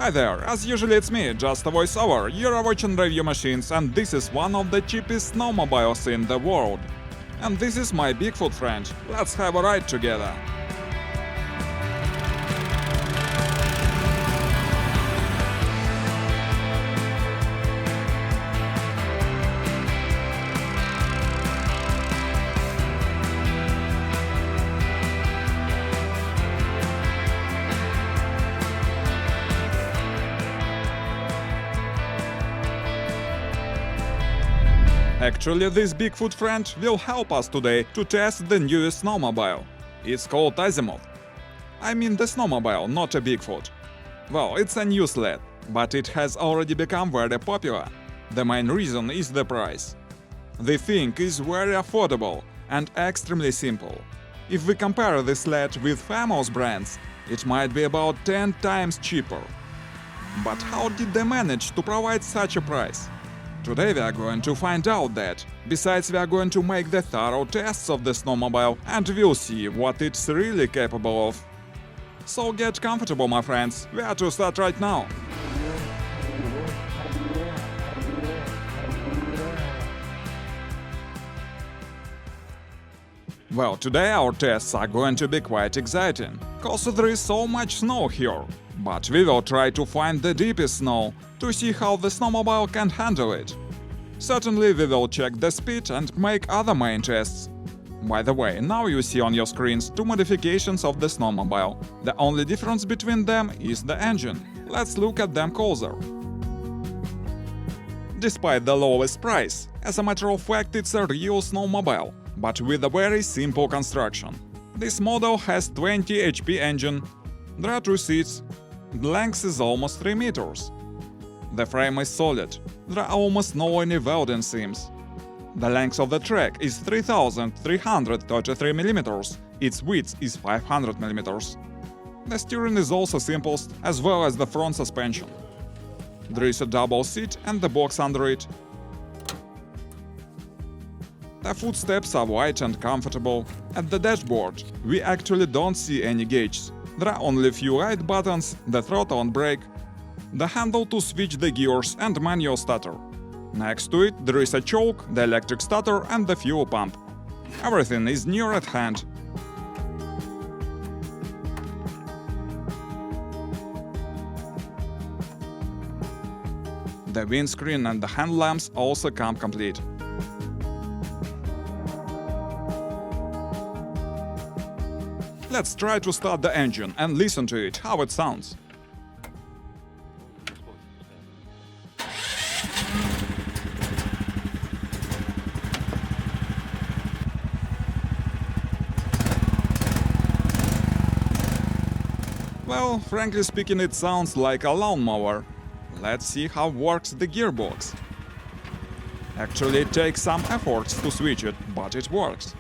Hi there, as usually it's me, just a voiceover. You're watching Review Machines, and this is one of the cheapest snowmobiles in the world. And this is my Bigfoot friend. Let's have a ride together. Actually, this Bigfoot friend will help us today to test the newest snowmobile. It's called Azimuth. I mean the snowmobile, not a Bigfoot. Well, it's a new sled, but it has already become very popular. The main reason is the price. The thing is very affordable and extremely simple. If we compare this sled with famous brands, it might be about 10 times cheaper. But how did they manage to provide such a price? Today we are going to find out that. Besides, we are going to make the thorough tests of the snowmobile and we'll see what it's really capable of. So get comfortable, my friends, we are to start right now. Well, today our tests are going to be quite exciting, cause there is so much snow here. But we will try to find the deepest snow to see how the snowmobile can handle it. Certainly we will check the speed and make other main tests. By the way, now you see on your screens two modifications of the snowmobile. The only difference between them is the engine. Let's look at them closer. Despite the lowest price, as a matter of fact it's a real snowmobile, but with a very simple construction. This model has 20 HP engine. There are two seats. The length is almost 3 meters. The frame is solid. There are almost no any welding seams. The length of the track is 3,333 mm. Its width is 500 mm. The steering is also simplest, as well as the front suspension. There is a double seat and the box under it. The footsteps are wide and comfortable. At the dashboard, we actually don't see any gauges. There are only a few light buttons, the throttle and brake, the handle to switch the gears and manual starter. Next to it there is a choke, the electric starter and the fuel pump. Everything is near at hand. The windscreen and the hand lamps also come complete. Let's try to start the engine and listen to it, how it sounds. Well, frankly speaking, it sounds like a lawnmower. Let's see how works the gearbox. Actually, it takes some efforts to switch it, but it works.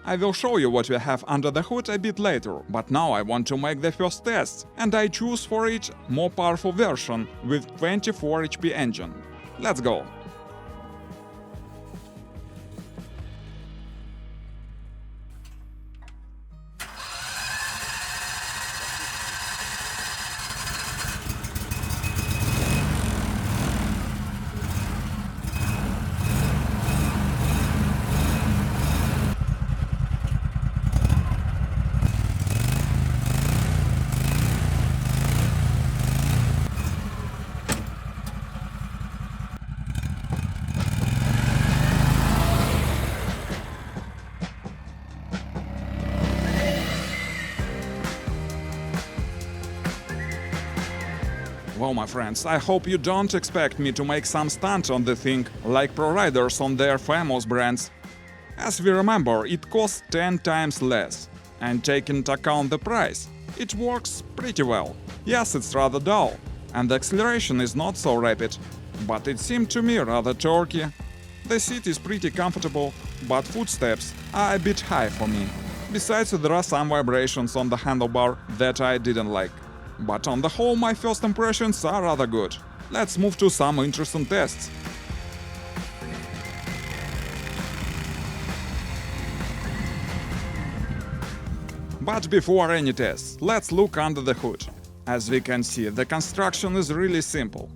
I will show you what we have under the hood a bit later, but now I want to make the first test, and I choose for it more powerful version with 24 HP engine. Let's go! Well, my friends, I hope you don't expect me to make some stunt on the thing, like pro riders on their famous brands. As we remember, it costs 10 times less. And taking into account the price, it works pretty well. Yes, it's rather dull, and the acceleration is not so rapid, but it seemed to me rather torquey. The seat is pretty comfortable, but footsteps are a bit high for me. Besides, there are some vibrations on the handlebar that I didn't like. But on the whole, my first impressions are rather good. Let's move to some interesting tests. But before any tests, let's look under the hood. As we can see, the construction is really simple.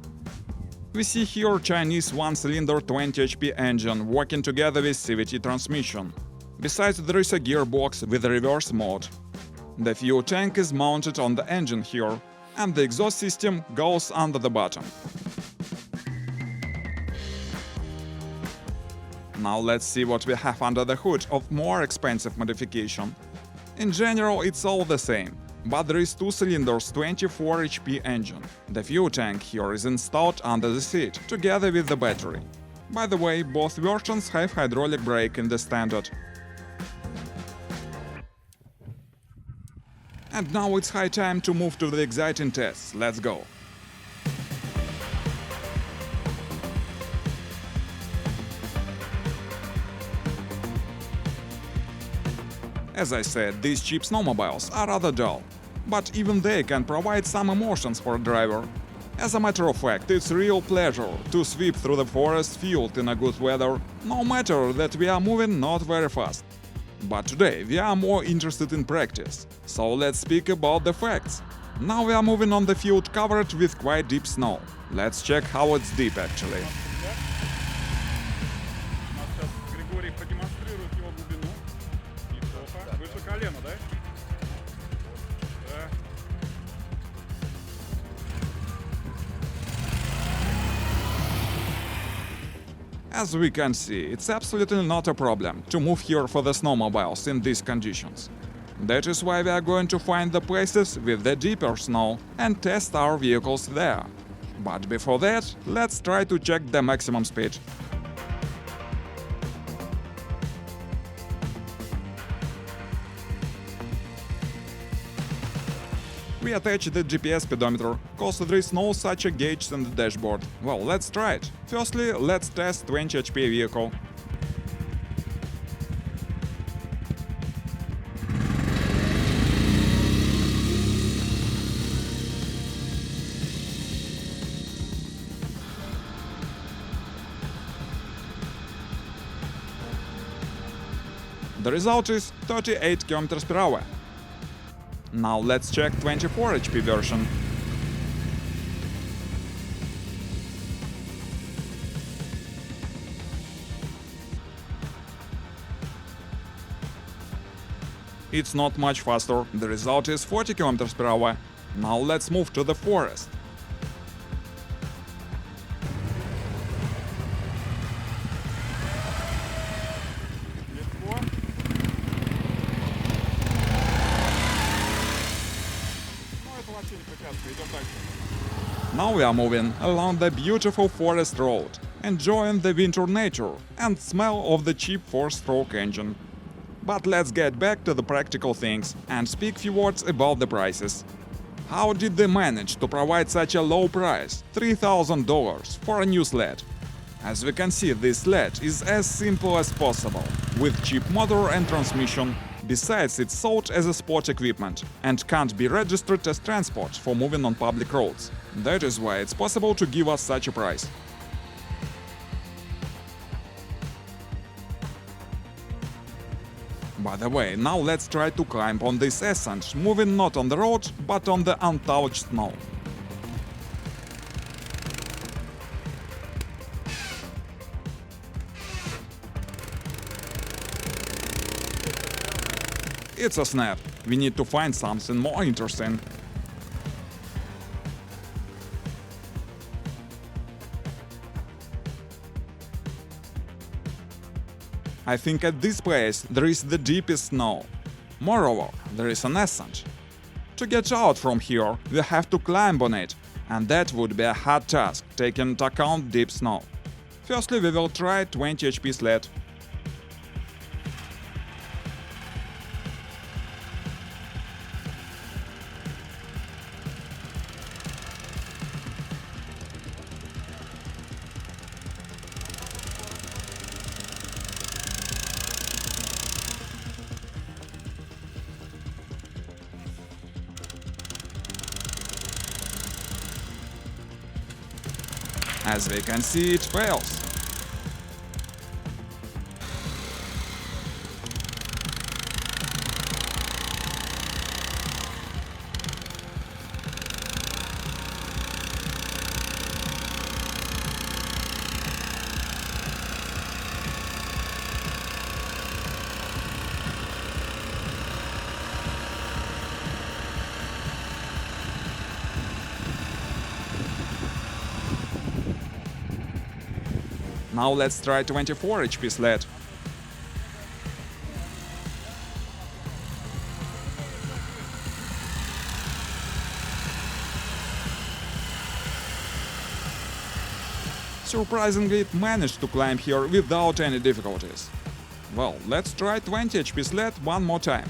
We see here Chinese 1-cylinder 20 HP engine working together with CVT transmission. Besides, there is a gearbox with a reverse mode. The fuel tank is mounted on the engine here, and the exhaust system goes under the bottom. Now let's see what we have under the hood of more expensive modification. In general, it's all the same, but there is 2 cylinders 24 HP engine. The fuel tank here is installed under the seat, together with the battery. By the way, both versions have hydraulic brake in the standard. And now it's high time to move to the exciting tests. Let's go! As I said, these cheap snowmobiles are rather dull, but even they can provide some emotions for a driver. As a matter of fact, it's real pleasure to sweep through the forest field in a good weather, no matter that we are moving not very fast. But today we are more interested in practice, so let's speak about the facts. Now we are moving on the field covered with quite deep snow. Let's check how it's deep actually. As we can see, it's absolutely not a problem to move here for the snowmobiles in these conditions. That is why we are going to find the places with the deeper snow and test our vehicles there. But before that, let's try to check the maximum speed. We attach the GPS speedometer, cause there is no such a gauge on the dashboard. Well, let's try it. Firstly, let's test 20 HP vehicle. The result is 38 km per hour. Now let's check 24 HP version. It's not much faster, the result is 40 km per hour. Now let's move to the forest. Now we are moving along the beautiful forest road, enjoying the winter nature and smell of the cheap 4-stroke engine. But let's get back to the practical things and speak few words about the prices. How did they manage to provide such a low price, $3,000, for a new sled? As we can see, this sled is as simple as possible, with cheap motor and transmission. Besides, it's sold as a sport equipment and can't be registered as transport for moving on public roads. That is why it's possible to give us such a price. By the way, now let's try to climb on this ascent, moving not on the road, but on the untouched snow. It's a snap. We need to find something more interesting. I think at this place there is the deepest snow. Moreover, there is an ascent. To get out from here, we have to climb on it, and that would be a hard task, taking into account deep snow. Firstly, we will try 20 HP sled. As we can see, it fails. Now let's try 24 HP sled. Surprisingly, it managed to climb here without any difficulties. Well, let's try 20 HP sled one more time.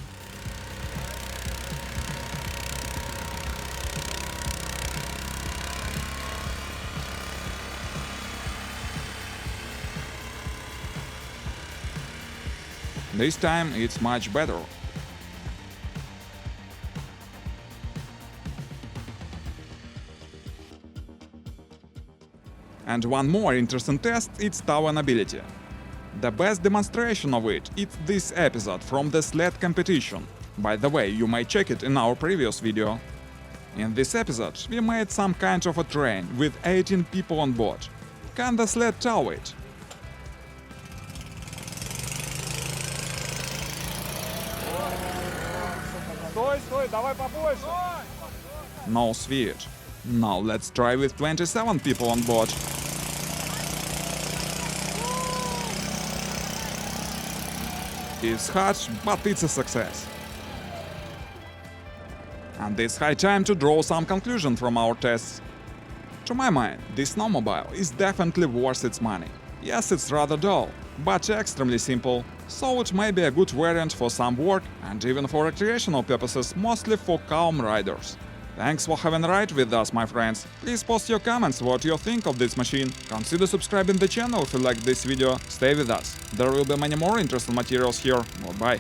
This time it's much better. And one more interesting test – its towing ability. The best demonstration of it is this episode from the sled competition. By the way, you may check it in our previous video. In this episode, we made some kind of a train with 18 people on board. Can the sled tow it? Стой, давай побольше! No speed. Now let's try with 27 people on board. It's hard, but it's a success. And it's high time to draw some conclusion from our tests. To my mind, this snowmobile is definitely worth its money. Yes, it's rather dull, but extremely simple, so it may be a good variant for some work and even for recreational purposes, mostly for calm riders. Thanks for having a ride with us, my friends. Please post your comments what you think of this machine. Consider subscribing the channel if you like this video. Stay with us. There will be many more interesting materials here. Goodbye.